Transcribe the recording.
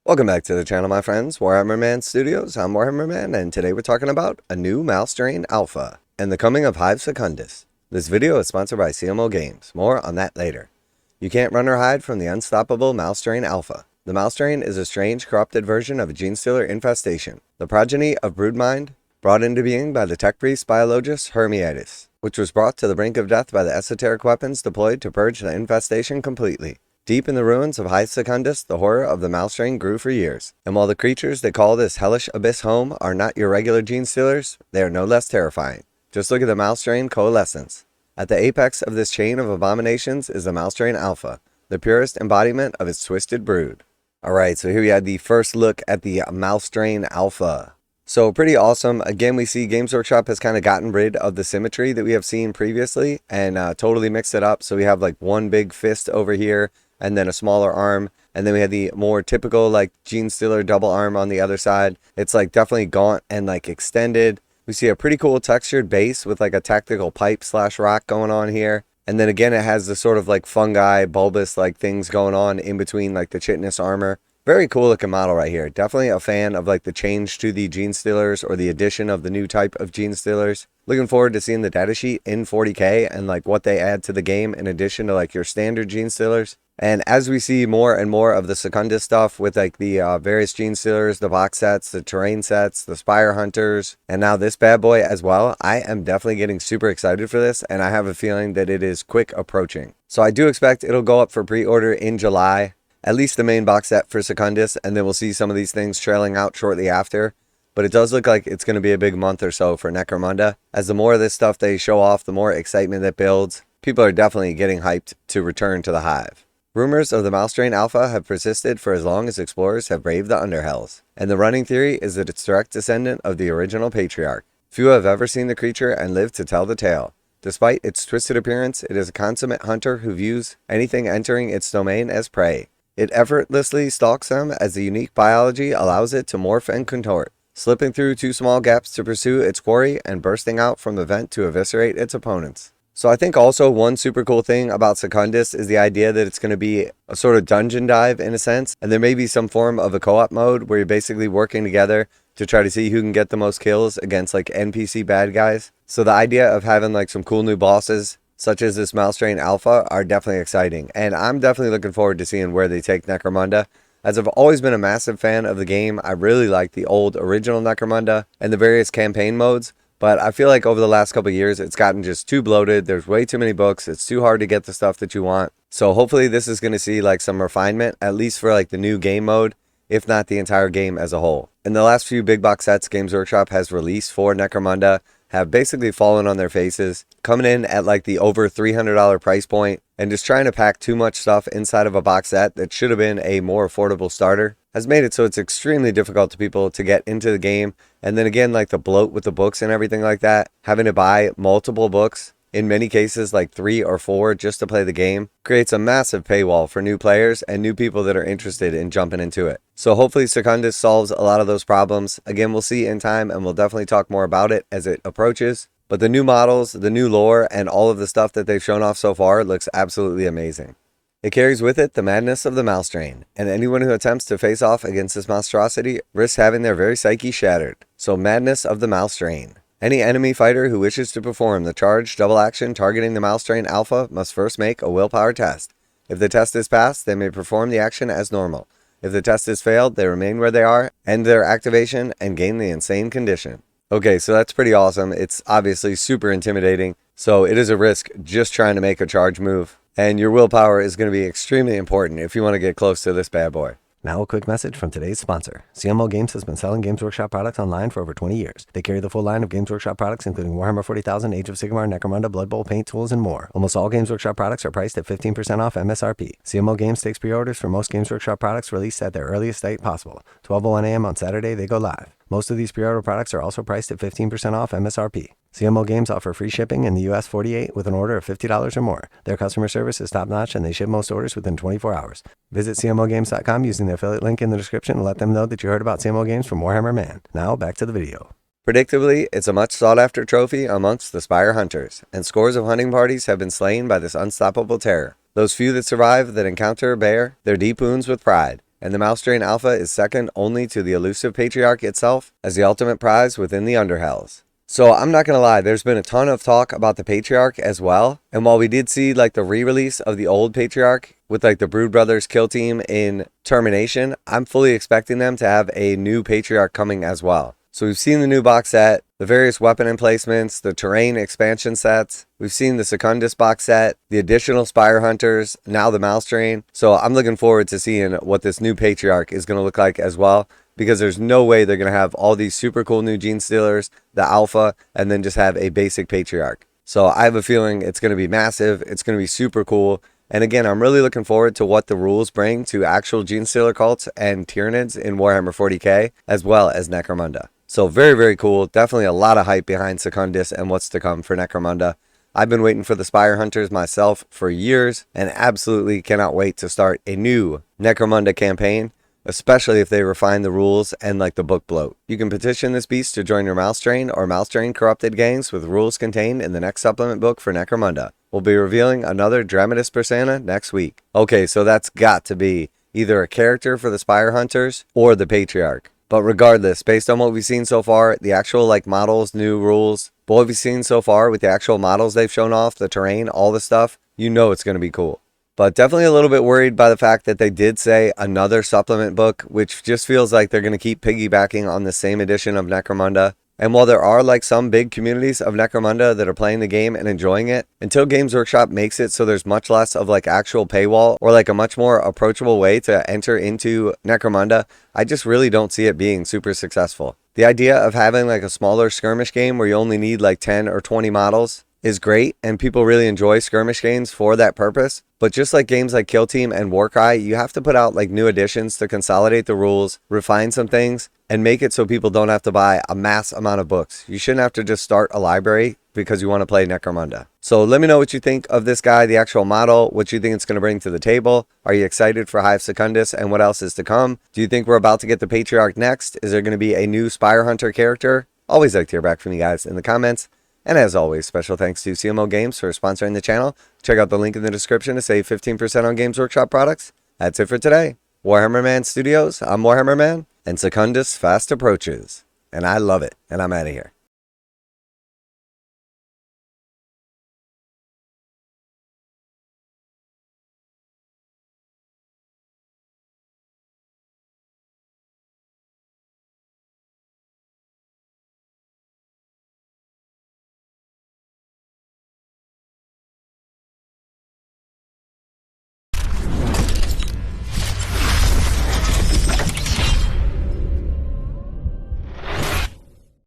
Welcome back to the channel, my friends. Warhammer Man Studios. I'm Warhammer Man, and today we're talking about a new mouse strain alpha and the coming of Hive Secundus. This video is sponsored by CMO Games. More on that later. You can't run or hide from the unstoppable mouse strain alpha. The mouse strain is a strange, corrupted version of a genestealer infestation, the progeny of Broodmind, brought into being by the tech priest biologist Hermiatus, which was brought to the brink of death by the esoteric weapons deployed to purge the infestation completely. Deep in the ruins of Hive Secundus, the horror of the mouse strain grew for years, and while the creatures they call this hellish abyss home are not your regular genestealers, they are no less terrifying. Just look at the mouse strain coalescence. At the apex of this chain of abominations is the mouse strain alpha, the purest embodiment of its twisted brood. Alright, so here we had the first look at the mouse strain alpha. So pretty awesome. Again, we see Games Workshop has kind of gotten rid of the symmetry that we have seen previously and totally mixed it up. So we have like one big fist over here, and then a smaller arm, and then we had the more typical like genestealer double arm on the other side. It's like definitely gaunt and like extended. We see a pretty cool textured base with like a tactical pipe / rock going on here, and then again it has the sort of like fungi bulbous like things going on in between like the chitinous armor. Very cool looking model right here. Definitely a fan of like the change to the genestealers or the addition of the new type of genestealers. Looking forward to seeing the datasheet in 40k and like what they add to the game in addition to like your standard genestealers. And as we see more and more of the Secundus stuff with like the various genestealers, the box sets, the terrain sets, the Spire Hunters, and now this bad boy as well, I am definitely getting super excited for this, and I have a feeling that it is quick approaching. So I do expect it'll go up for pre-order in July, at least the main box set for Secundus, and then we'll see some of these things trailing out shortly after. But it does look like it's going to be a big month or so for Necromunda. As the more of this stuff they show off, the more excitement that builds. People are definitely getting hyped to return to the Hive. Rumors of the mouse strain alpha have persisted for as long as explorers have braved the underhells, and the running theory is that it's direct descendant of the original patriarch. Few have ever seen the creature and lived to tell the tale. Despite its twisted appearance, it is a consummate hunter who views anything entering its domain as prey. It effortlessly stalks them as the unique biology allows it to morph and contort, slipping through two small gaps to pursue its quarry and bursting out from the vent to eviscerate its opponents. So I think also one super cool thing about Secundus is the idea that it's going to be a sort of dungeon dive in a sense, and there may be some form of a co-op mode where you're basically working together to try to see who can get the most kills against like NPC bad guys. So the idea of having like some cool new bosses such as this mouse strain alpha are definitely exciting, and I'm definitely looking forward to seeing where they take Necromunda. As I've always been a massive fan of the game, I really like the old original Necromunda and the various campaign modes. But I feel like over the last couple of years, it's gotten just too bloated. There's way too many books. It's too hard to get the stuff that you want. So hopefully this is going to see like some refinement, at least for like the new game mode, if not the entire game as a whole. In the last few big box sets Games Workshop has released for Necromunda have basically fallen on their faces, coming in at like the over $300 price point and just trying to pack too much stuff inside of a box set that should have been a more affordable starter has made it so it's extremely difficult to people to get into the game. And then again, like the bloat with the books and everything like that, having to buy multiple books, in many cases like 3 or 4 just to play the game, creates a massive paywall for new players and new people that are interested in jumping into it. So hopefully Secundus solves a lot of those problems. Again, we'll see in time, and we'll definitely talk more about it as it approaches. But the new models, the new lore, and all of the stuff that they've shown off so far looks absolutely amazing. It carries with it the madness of the mouse strain, and anyone who attempts to face off against this monstrosity risks having their very psyche shattered. So madness of the mouse strain. Any enemy fighter who wishes to perform the charged double action targeting the mouse strain alpha must first make a willpower test. If the test is passed, they may perform the action as normal. If the test is failed, they remain where they are, end their activation, and gain the insane condition. Okay, so that's pretty awesome. It's obviously super intimidating, so it is a risk just trying to make a charge move. And your willpower is going to be extremely important if you want to get close to this bad boy. Now a quick message from today's sponsor. CMO Games has been selling Games Workshop products online for over 20 years. They carry the full line of Games Workshop products, including Warhammer 40,000, Age of Sigmar, Necromunda, Blood Bowl, paint tools, and more. Almost all Games Workshop products are priced at 15% off MSRP. CMO Games takes pre-orders for most Games Workshop products released at their earliest date possible. 12:01 a.m. on Saturday, they go live. Most of these pre-order products are also priced at 15% off MSRP. CMO Games offer free shipping in the US 48 with an order of $50 or more. Their customer service is top-notch, and they ship most orders within 24 hours. Visit CMOGames.com using the affiliate link in the description and let them know that you heard about CMO Games from Warhammer Man. Now, back to the video. Predictably, it's a much sought-after trophy amongst the Spire Hunters, and scores of hunting parties have been slain by this unstoppable terror. Those few that survive that encounter bear their deep wounds with pride. and the Malcadon Alpha is second only to the elusive Patriarch itself as the ultimate prize within the Underhells. So I'm not gonna lie, there's been a ton of talk about the Patriarch as well, and while we did see like the re-release of the old Patriarch with like the Brood Brothers kill team in Termination, I'm fully expecting them to have a new Patriarch coming as well. So we've seen the new box set, the various weapon emplacements, the terrain expansion sets. We've seen the Secundus box set, the additional Spire Hunters, now the Malcadon. So I'm looking forward to seeing what this new Patriarch is going to look like as well, because there's no way they're going to have all these super cool new genestealers, the Alpha, and then just have a basic Patriarch. So I have a feeling it's going to be massive, it's going to be super cool. And again, I'm really looking forward to what the rules bring to actual genestealer cults and Tyranids in Warhammer 40k, as well as Necromunda. So very, very cool. Definitely a lot of hype behind Secundus and what's to come for Necromunda. I've been waiting for the Spire Hunters myself for years and absolutely cannot wait to start a new Necromunda campaign, especially if they refine the rules and like the book bloat. You can petition this beast to join your Malcadon or Malcadon corrupted gangs with rules contained in the next supplement book for Necromunda. We'll be revealing another Dramatis Persona next week. Okay, so that's got to be either a character for the Spire Hunters or the Patriarch. But regardless, based on what we've seen so far, the actual like models, new rules, but what we've seen so far with the actual models they've shown off, the terrain, all the stuff, you know it's going to be cool. But definitely a little bit worried by the fact that they did say another supplement book, which just feels like they're going to keep piggybacking on the same edition of Necromunda. And while there are like some big communities of Necromunda that are playing the game and enjoying it, until Games Workshop makes it so there's much less of like actual paywall or like a much more approachable way to enter into Necromunda, I just really don't see it being super successful. The idea of having like a smaller skirmish game where you only need like 10 or 20 models is great, and people really enjoy skirmish games for that purpose. But just like games like Kill Team and Warcry, you have to put out like new additions to consolidate the rules, refine some things, and make it so people don't have to buy a mass amount of books. You shouldn't have to just start a library because you want to play Necromunda. So let me know what you think of this guy, the actual model, what you think it's going to bring to the table. Are you excited for Hive Secundus and what else is to come? Do you think we're about to get the Patriarch next? Is there going to be a new Spire Hunter character? Always like to hear back from you guys in the comments. And as always, special thanks to CMO Games for sponsoring the channel. Check out the link in the description to save 15% on Games Workshop products. That's it for today. Warhammer Man Studios, I'm Warhammer Man, and Secundus fast approaches. And I love it, and I'm out of here.